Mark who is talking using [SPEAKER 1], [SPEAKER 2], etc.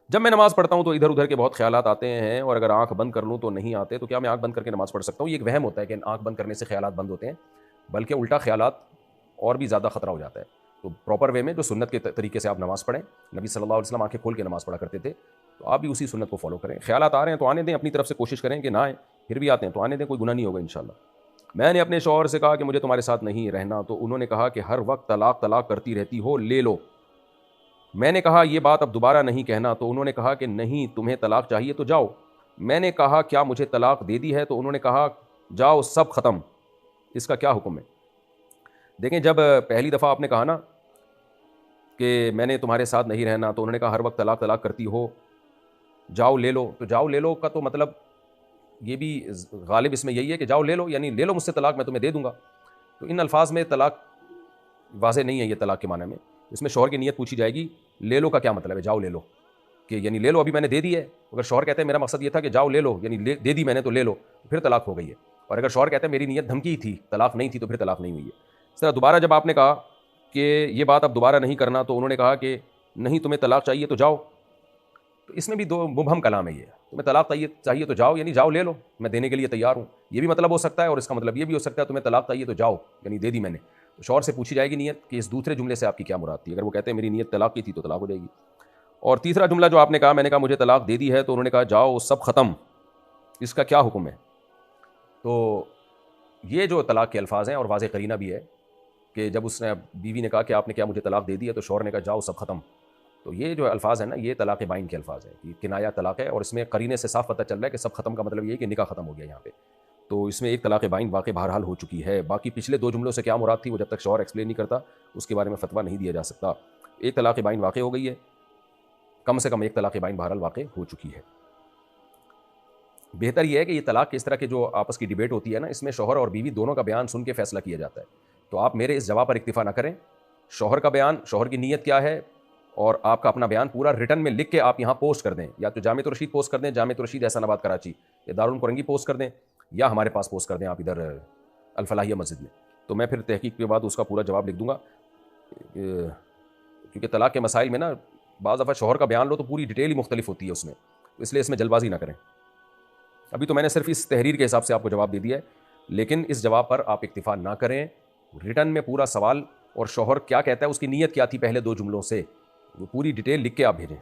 [SPEAKER 1] جب میں نماز پڑھتا ہوں تو ادھر ادھر کے بہت خیالات آتے ہیں، اور اگر آنکھ بند کر لوں تو نہیں آتے، تو کیا میں آنکھ بند کر کے نماز پڑھ سکتا ہوں؟ یہ ایک وہم ہوتا ہے کہ آنکھ بند کرنے سے خیالات بند ہوتے ہیں، بلکہ الٹا خیالات اور بھی زیادہ خطرہ ہو جاتا ہے۔ تو پراپر وے میں جو سنت کے طریقے سے آپ نماز پڑھیں، نبی صلی اللہ علیہ وسلم آنکھیں کھول کے نماز پڑھا کرتے تھے، تو آپ بھی اسی سنت کو فالو کریں۔ خیالات آ رہے ہیں تو آنے دیں، اپنی طرف سے کوشش کریں کہ نہ آئیں، پھر بھی آتے ہیں تو آنے دیں، کوئی گناہ نہیں ہوگا انشاءاللہ۔ میں نے اپنے شوہر سے کہا کہ مجھے تمہارے ساتھ نہیں رہنا، تو انہوں نے کہا کہ ہر وقت طلاق طلاق کرتی رہتی ہو، لے لو۔ میں نے کہا یہ بات اب دوبارہ نہیں کہنا، تو انہوں نے کہا کہ نہیں، تمہیں طلاق چاہیے تو جاؤ۔ میں نے کہا کیا مجھے طلاق دے دی ہے؟ تو انہوں نے کہا جاؤ سب ختم، اس کا کیا حکم ہے؟ دیکھیں، جب پہلی دفعہ آپ نے کہا نا کہ میں نے تمہارے ساتھ نہیں رہنا، تو انہوں نے کہا ہر وقت طلاق طلاق کرتی ہو، جاؤ لے لو، تو جاؤ لے لو کا تو مطلب یہ بھی غالب اس میں یہی ہے کہ جاؤ لے لو، یعنی لے لو مجھ سے طلاق، میں تمہیں دے دوں گا۔ تو ان الفاظ میں طلاق واضح نہیں ہے، یہ طلاق کے معنی میں۔ اس میں شوہر کی نیت پوچھی جائے گی، لے لو کا کیا مطلب ہے؟ جاؤ لے لو، کہ یعنی لے لو، ابھی میں نے دے دی ہے۔ اگر شوہر کہتے ہیں میرا مقصد یہ تھا کہ جاؤ لے لو، یعنی دے دی میں نے تو لے لو، پھر طلاق ہو گئی ہے۔ اور اگر شوہر کہتے ہیں میری نیت دھمکی ہی تھی، طلاق نہیں تھی، تو پھر طلاق نہیں ہوئی ہے۔ اس طرح دوبارہ جب آپ نے کہا کہ یہ بات اب دوبارہ نہیں کرنا، تو انہوں نے کہا کہ نہیں، تمہیں طلاق چاہیے تو جاؤ، تو اس میں بھی دو مبہم کلام ہے یہ، تمہیں طلاق چاہیے تو جاؤ، یعنی جاؤ لے لو، میں دینے کے لیے تیار ہوں، یہ بھی مطلب ہو سکتا ہے، اور اس کا مطلب یہ بھی ہو سکتا ہے تمہیں طلاق چاہیے تو جاؤ، یعنی دے دی میں نے۔ تو شوہر سے پوچھی جائے گی نیت کہ اس دوسرے جملے سے آپ کی کیا مراد تھی۔ اگر وہ کہتے ہیں میری نیت طلاق کی تھی تو طلاق ہو جائے گی۔ اور تیسرا جملہ جو آپ نے کہا، میں نے کہا مجھے طلاق دے دی ہے، تو انہوں نے کہا جاؤ سب ختم، اس کا کیا حکم ہے؟ تو یہ جو طلاق کے الفاظ ہیں، اور واضح قرینہ بھی ہے کہ جب اس نے بیوی نے کہا کہ آپ نے کیا مجھے طلاق دے دی ہے، تو شوہر نے کہا جاؤ سب ختم، تو یہ جو الفاظ ہیں نا، یہ طلاق بائن کے الفاظ ہیں، یہ کنایا طلاق ہے، اور اس میں قرینے سے صاف پتہ چل رہا ہے کہ سب ختم کا مطلب یہ ہے کہ نکاح ختم ہو گیا یہاں پہ۔ تو اس میں ایک طلاق بائن واقع بہرحال ہو چکی ہے۔ باقی پچھلے دو جملوں سے کیا مراد تھی، وہ جب تک شوہر ایکسپلین نہیں کرتا اس کے بارے میں فتویٰ نہیں دیا جا سکتا۔ ایک طلاق بائن واقع ہو گئی ہے، کم سے کم ایک طلاق بائن بہرحال واقع ہو چکی ہے۔ بہتر یہ ہے کہ یہ طلاق کے اس طرح کے جو آپس کی ڈیبیٹ ہوتی ہے نا، اس میں شوہر اور بیوی دونوں کا بیان سن کے فیصلہ کیا جاتا ہے۔ تو آپ میرے اس جواب پر اکتفا نہ کریں، شوہر کا بیان، شوہر کی نیت کیا ہے، اور آپ کا اپنا بیان پورا ریٹن میں لکھ کے آپ یہاں پوسٹ کر دیں، یا تو جامعۃ الرشید پوسٹ کر دیں، جامعۃ الرشید احسان آباد کراچی، یا دارالعلوم کرنگی پوسٹ کر دیں، یا ہمارے پاس پوسٹ کر دیں آپ ادھر الفلاحیہ مسجد میں۔ تو میں پھر تحقیق کے بعد اس کا پورا جواب لکھ دوں گا، کیونکہ طلاق کے مسائل میں نا بعض دفعہ شوہر کا بیان لو تو پوری ڈیٹیل ہی مختلف ہوتی ہے اس میں، تو اس لیے اس میں جلد بازی نہ کریں۔ ابھی تو میں نے صرف اس تحریر کے حساب سے آپ کو جواب دے دیا ہے، لیکن اس جواب پر آپ اکتفا نہ کریں، ریٹن میں پورا سوال اور شوہر کیا کہتا ہے، اس کی نیت کیا تھی پہلے دو جملوں سے، وہ پوری ڈیٹیل لکھ کے آپ بھیجیں۔